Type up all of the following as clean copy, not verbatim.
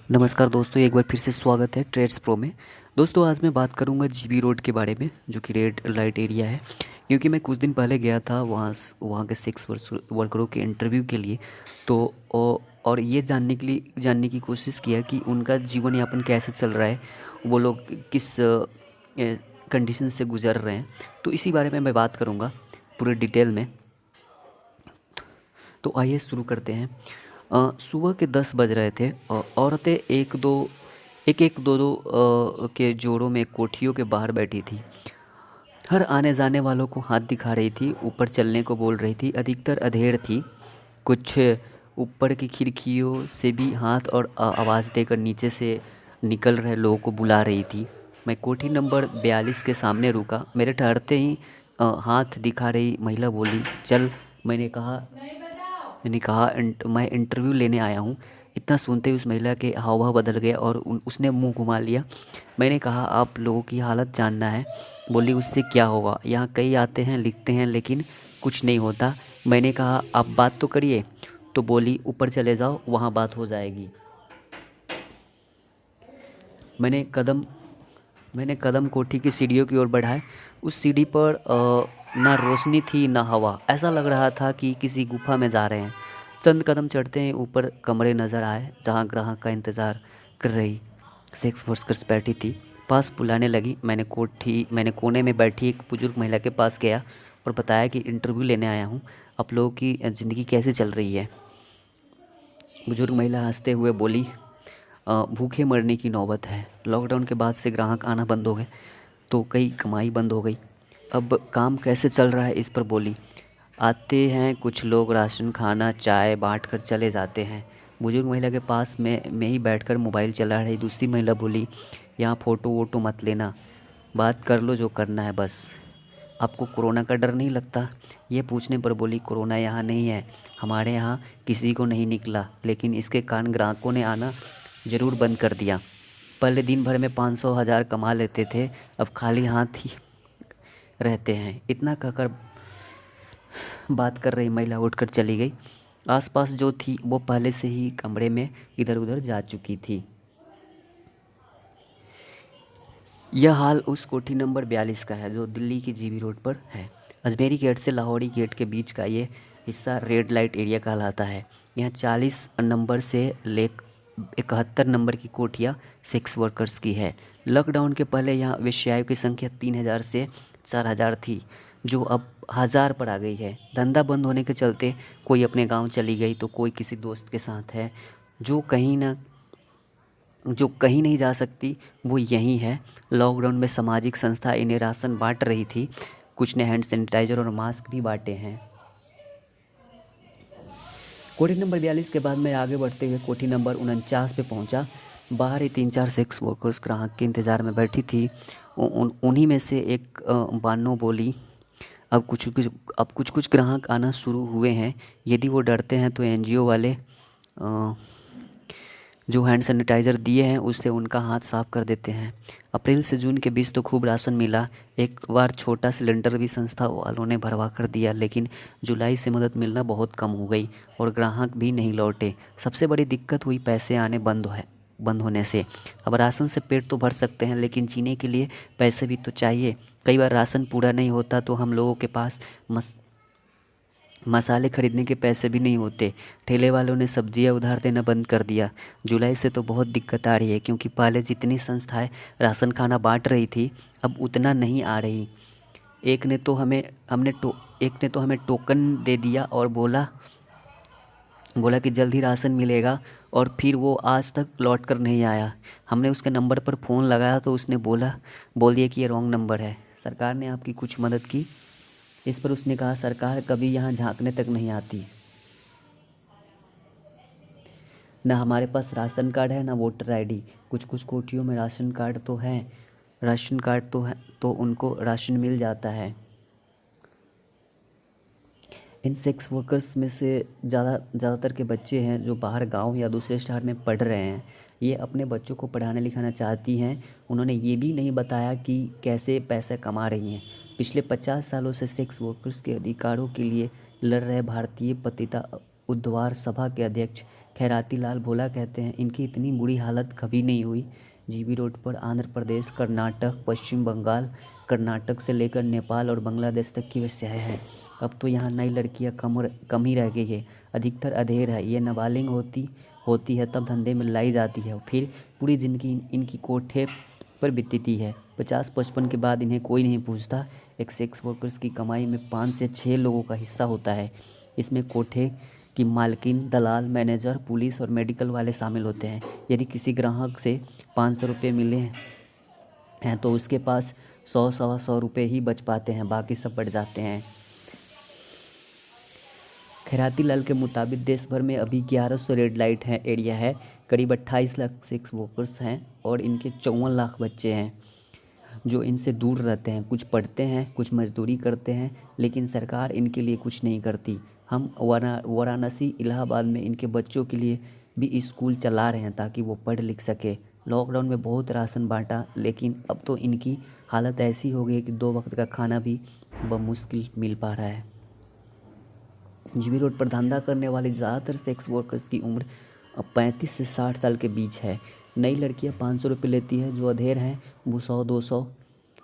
नमस्कार दोस्तों, एक बार फिर से स्वागत है ट्रेड्स प्रो में। दोस्तों आज मैं बात करूंगा जीबी रोड के बारे में, जो कि रेड लाइट एरिया है। क्योंकि मैं कुछ दिन पहले गया था वहाँ के सेक्स वर्करों के इंटरव्यू के लिए। तो और ये जानने की कोशिश किया कि उनका जीवन यापन कैसे चल रहा है, वो लोग किस कंडीशन से गुजर रहे हैं। तो इसी बारे में मैं बात करूँगा पूरे डिटेल में। तो आइए शुरू करते हैं। सुबह के 10 बज रहे थे। औरतें एक एक दो दो के जोड़ों में कोठियों के बाहर बैठी थी। हर आने जाने वालों को हाथ दिखा रही थी, ऊपर चलने को बोल रही थी। अधिकतर अधेड़ थी। कुछ ऊपर की खिड़कियों से भी हाथ और आवाज़ देकर नीचे से निकल रहे लोगों को बुला रही थी। मैं कोठी नंबर 42 के सामने रुका। मेरे ठहरते ही हाथ दिखा रही महिला बोली, चल। मैंने कहा मैं इंटरव्यू लेने आया हूँ। इतना सुनते ही उस महिला के हाव भाव बदल गए और उसने मुंह घुमा लिया। मैंने कहा, आप लोगों की हालत जानना है। बोली, उससे क्या होगा, यहाँ कई आते हैं लिखते हैं लेकिन कुछ नहीं होता। मैंने कहा, आप बात तो करिए। तो बोली, ऊपर चले जाओ, वहाँ बात हो जाएगी। मैंने कदम मैंने कदम कोठी की सीढ़ियों की ओर बढ़ाए। उस सीढ़ी पर ना रोशनी थी ना हवा। ऐसा लग रहा था कि किसी गुफा में जा रहे हैं। चंद कदम चढ़ते ही ऊपर कमरे नज़र आए, जहाँ ग्राहक का इंतज़ार कर रही सेक्स वर्कर्स बैठी थी। पास बुलाने लगी। मैंने कोने में बैठी एक बुजुर्ग महिला के पास गया और बताया कि इंटरव्यू लेने आया हूँ। आप लोगों की ज़िंदगी कैसे चल रही है। बुजुर्ग महिला हंसते हुए बोली, भूखे मरने की नौबत है। लॉकडाउन के बाद से ग्राहक आना बंद हो गए, तो कई कमाई बंद हो गई। अब काम कैसे चल रहा है इस पर बोली। आते हैं कुछ लोग, राशन खाना चाय बांट कर चले जाते हैं। बुजुर्ग महिला के पास में ही बैठकर मोबाइल चला रही दूसरी महिला बोली, यहाँ फ़ोटो वोटो मत लेना, बात कर लो जो करना है बस। आपको कोरोना का डर नहीं लगता। ये पूछने पर बोली, कोरोना यहाँ नहीं है, हमारे यहाँ किसी को नहीं निकला, लेकिन इसके कारण ग्राहकों ने आना ज़रूर बंद कर दिया। पहले दिन भर में 500 1000 कमा लेते थे, अब खाली हाथ ही रहते हैं। इतना कहकर बात कर रही महिला उठकर चली गई। आसपास जो थी वो पहले से ही कमरे में इधर उधर जा चुकी थी। यह हाल उस कोठी नंबर 42 का है, जो दिल्ली की जीबी रोड पर है। अजमेरी गेट से लाहौरी गेट के बीच का ये हिस्सा रेड लाइट एरिया कहलाता है। यहाँ 40 नंबर से ले 71 नंबर की कोठियाँ सेक्स वर्कर्स की है। लॉकडाउन के पहले यहाँ वेश्याओं की संख्या 3000 से 4000 थी, जो अब 1000 पर आ गई है। धंधा बंद होने के चलते कोई अपने गांव चली गई, तो कोई किसी दोस्त के साथ है। जो कहीं ना जो कहीं नहीं जा सकती वो यहीं है। लॉकडाउन में सामाजिक संस्था इन्हें राशन बांट रही थी। कुछ ने हैंड सैनिटाइज़र और मास्क भी बांटे हैं। कोठी नंबर 42 के बाद मैं आगे बढ़ते हुए कोठी नंबर 49 पे पहुंचा। बाहर ही 3 4 सेक्स वर्कर्स ग्राहक के इंतज़ार में बैठी थी। उन्हीं में से एक बानो बोली, अब कुछ कुछ ग्राहक आना शुरू हुए हैं। यदि वो डरते हैं तो एनजीओ वाले जो हैंड सैनिटाइज़र दिए हैं उससे उनका हाथ साफ कर देते हैं। अप्रैल से जून के बीच तो खूब राशन मिला। एक बार छोटा सिलेंडर भी संस्था वालों ने भरवा कर दिया, लेकिन जुलाई से मदद मिलना बहुत कम हो गई और ग्राहक भी नहीं लौटे। सबसे बड़ी दिक्कत हुई पैसे आने बंद होने से। अब राशन से पेट तो भर सकते हैं, लेकिन जीने के लिए पैसे भी तो चाहिए। कई बार राशन पूरा नहीं होता तो हम लोगों के पास मसाले खरीदने के पैसे भी नहीं होते। ठेले वालों ने सब्जियां उधार देना बंद कर दिया। जुलाई से तो बहुत दिक्कत आ रही है, क्योंकि पहले जितनी संस्थाएं राशन खाना बांट रही थी, अब उतना नहीं आ रही। एक ने तो हमें टोकन दे दिया और बोला कि जल्द ही राशन मिलेगा, और फिर वो आज तक लौट कर नहीं आया। हमने उसके नंबर पर फ़ोन लगाया तो उसने बोल दिया कि ये रॉन्ग नंबर है। सरकार ने आपकी कुछ मदद की। इस पर उसने कहा, सरकार कभी यहाँ झांकने तक नहीं आती। ना हमारे पास राशन कार्ड है ना वोटर आईडी। कुछ कुछ कोठियों में राशन कार्ड तो है, तो उनको राशन मिल जाता है। इन सेक्स वर्कर्स में से ज़्यादातर के बच्चे हैं जो बाहर गांव या दूसरे शहर में पढ़ रहे हैं। ये अपने बच्चों को पढ़ाना लिखाना चाहती हैं। उन्होंने ये भी नहीं बताया कि कैसे पैसे कमा रही हैं। पिछले 50 सालों से सेक्स वर्कर्स के अधिकारों के लिए लड़ रहे भारतीय पतिता उद्धार सभा के अध्यक्ष खैराती लाल भोला कहते हैं, इनकी इतनी बुरी हालत कभी नहीं हुई। जीबी रोड पर आंध्र प्रदेश, कर्नाटक, पश्चिम बंगाल, कर्नाटक से लेकर नेपाल और बांग्लादेश तक की वेश्याएँ हैं। अब तो यहाँ नई लड़कियाँ कम ही रह गई है, अधिकतर अधेड़ है। ये नाबालिग होती है तब धंधे में लाई जाती है, फिर पूरी ज़िंदगी इनकी कोठे पर बीतती है। 50-55 के बाद इन्हें कोई नहीं पूछता। एक सेक्स वर्कर्स की कमाई में 5 से 6 लोगों का हिस्सा होता है। इसमें कोठे की मालकिन, दलाल, मैनेजर, पुलिस और मेडिकल वाले शामिल होते हैं। यदि किसी ग्राहक से 500 रुपये मिले हैं तो उसके पास 100-125 रुपये ही बच पाते हैं, बाकी सब बढ़ जाते हैं। खैराती लाल के मुताबिक देश भर में अभी 1100 रेड लाइट एरिया है। करीब 28 लाख सेक्स वर्कर्स हैं और इनके 54 लाख बच्चे हैं जो इनसे दूर रहते हैं। कुछ पढ़ते हैं, कुछ मजदूरी करते हैं, लेकिन सरकार इनके लिए कुछ नहीं करती। हम वाराणसी, इलाहाबाद में इनके बच्चों के लिए भी स्कूल चला रहे हैं ताकि वो पढ़ लिख सके। लॉकडाउन में बहुत राशन बांटा, लेकिन अब तो इनकी हालत ऐसी हो गई है कि 2 वक्त का खाना भी बमुश्किल मिल पा रहा है। जीबी रोड पर धंधा करने वाले ज़्यादातर सेक्स वर्कर्स की उम्र 35 से 60 साल के बीच है। नई लड़कियां 500 रुपये लेती है, जो अधेड़ हैं वो 100-200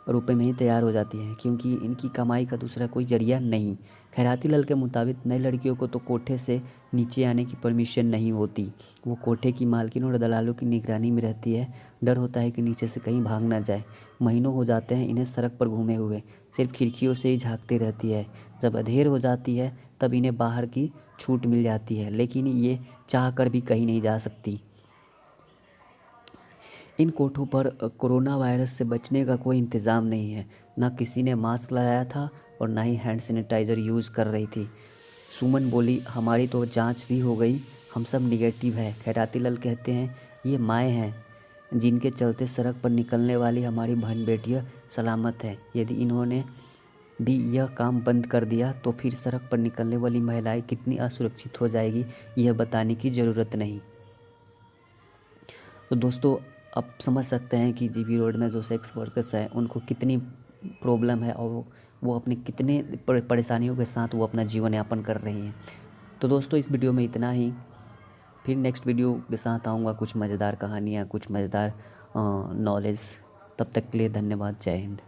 रुपये में ही तैयार हो जाती हैं, क्योंकि इनकी कमाई का दूसरा कोई जरिया नहीं। खैराती लाल के मुताबिक नई लड़कियों को तो कोठे से नीचे आने की परमिशन नहीं होती। वो कोठे की मालकिन और दलालों की निगरानी में रहती है। डर होता है कि नीचे से कहीं भाग ना जाए। महीनों हो जाते हैं इन्हें सड़क पर घूमे हुए, सिर्फ खिड़कियों से ही झांकती रहती है। जब अधेर हो जाती है तब इन्हें बाहर की छूट मिल जाती है, लेकिन ये चाह कर भी कहीं नहीं जा सकती। इन कोठों पर कोरोना वायरस से बचने का कोई इंतज़ाम नहीं है। ना किसी ने मास्क लगाया था और ना ही हैंड सैनिटाइज़र यूज़ कर रही थी। सुमन बोली, हमारी तो जांच भी हो गई, हम सब निगेटिव है। खैराती लाल कहते हैं, ये माएँ हैं जिनके चलते सड़क पर निकलने वाली हमारी बहन बेटियाँ सलामत हैं। यदि इन्होंने भी यह काम बंद कर दिया तो फिर सड़क पर निकलने वाली महिलाएं कितनी असुरक्षित हो जाएगी, यह बताने की ज़रूरत नहीं। तो दोस्तों, आप समझ सकते हैं कि जीबी रोड में जो सेक्स वर्कर्स हैं उनको कितनी प्रॉब्लम है और वो अपने कितने परेशानियों के साथ वो अपना जीवन यापन कर रही हैं। तो दोस्तों, इस वीडियो में इतना ही। फिर नेक्स्ट वीडियो के साथ आऊँगा, कुछ मज़ेदार कहानियाँ, कुछ मज़ेदार नॉलेज। तब तक के लिए धन्यवाद। जय हिंद।